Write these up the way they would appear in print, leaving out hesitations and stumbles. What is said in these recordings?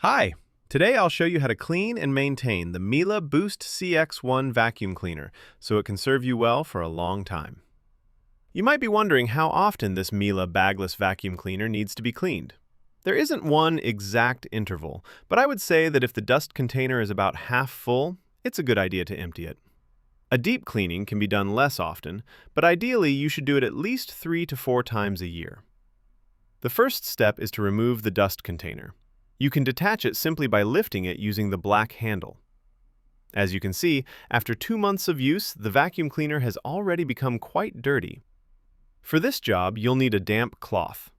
Hi! Today I'll show you how to clean and maintain the Miele Boost CX1 vacuum cleaner so it can serve you well for a long time. You might be wondering how often this Miele Bagless Vacuum Cleaner needs to be cleaned. There isn't one exact interval, but I would say that if the dust container is about half full, it's a good idea to empty it. A deep cleaning can be done less often, but ideally you should do it at least 3 to 4 times a year. The first step is to remove the dust container. You can detach it simply by lifting it using the black handle. As you can see, after 2 months of use, the vacuum cleaner has already become quite dirty. For this job, you'll need a damp cloth.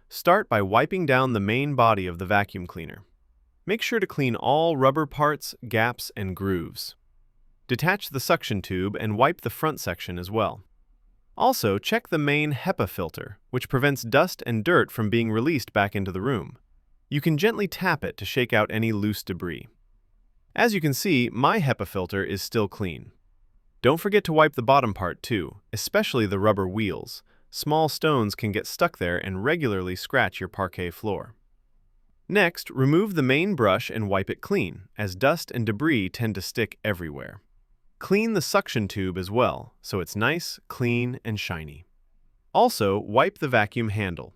Start by wiping down the main body of the vacuum cleaner. Make sure to clean all rubber parts, gaps, and grooves. Detach the suction tube and wipe the front section as well. Also, check the main Hepa filter, which prevents dust and dirt from being released back into the room. You can gently tap it to shake out any loose debris. As you can see, my Hepa filter is still clean. Don't forget to wipe the bottom part too, especially the rubber wheels. Small stones can get stuck there and regularly scratch your parquet floor. Next, remove the main brush and wipe it clean, as dust and debris tend to stick everywhere. Clean the suction tube as well, so it's nice, clean, and shiny. Also, wipe the vacuum handle.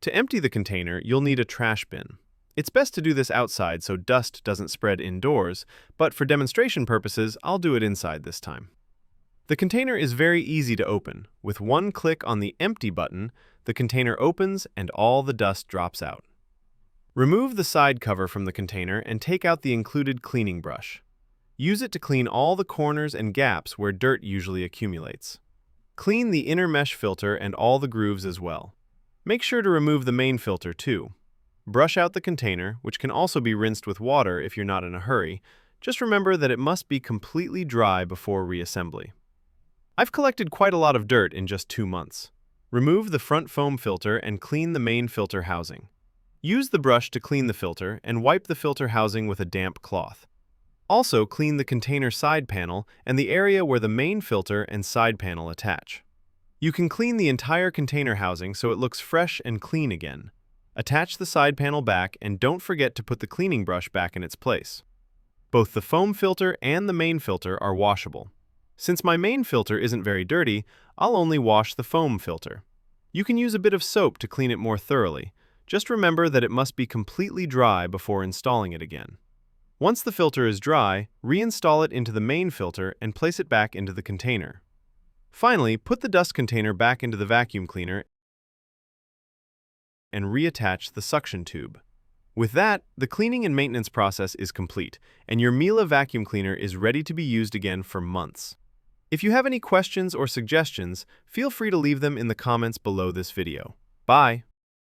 To empty the container, you'll need a trash bin. It's best to do this outside so dust doesn't spread indoors, but for demonstration purposes, I'll do it inside this time. The container is very easy to open. With one click on the empty button, the container opens and all the dust drops out. Remove the side cover from the container and take out the included cleaning brush. Use it to clean all the corners and gaps where dirt usually accumulates. Clean the inner mesh filter and all the grooves as well. Make sure to remove the main filter too. Brush out the container, which can also be rinsed with water if you're not in a hurry. Just remember that it must be completely dry before reassembly. I've collected quite a lot of dirt in just 2 months. Remove the front foam filter and clean the main filter housing. Use the brush to clean the filter and wipe the filter housing with a damp cloth. Also, clean the container side panel and the area where the main filter and side panel attach. You can clean the entire container housing so it looks fresh and clean again. Attach the side panel back and don't forget to put the cleaning brush back in its place. Both the foam filter and the main filter are washable. Since my main filter isn't very dirty, I'll only wash the foam filter. You can use a bit of soap to clean it more thoroughly. Just remember that it must be completely dry before installing it again. Once the filter is dry, reinstall it into the main filter and place it back into the container. Finally, put the dust container back into the vacuum cleaner and reattach the suction tube. With that, the cleaning and maintenance process is complete, and your Miele vacuum cleaner is ready to be used again for months. If you have any questions or suggestions, feel free to leave them in the comments below this video. Bye!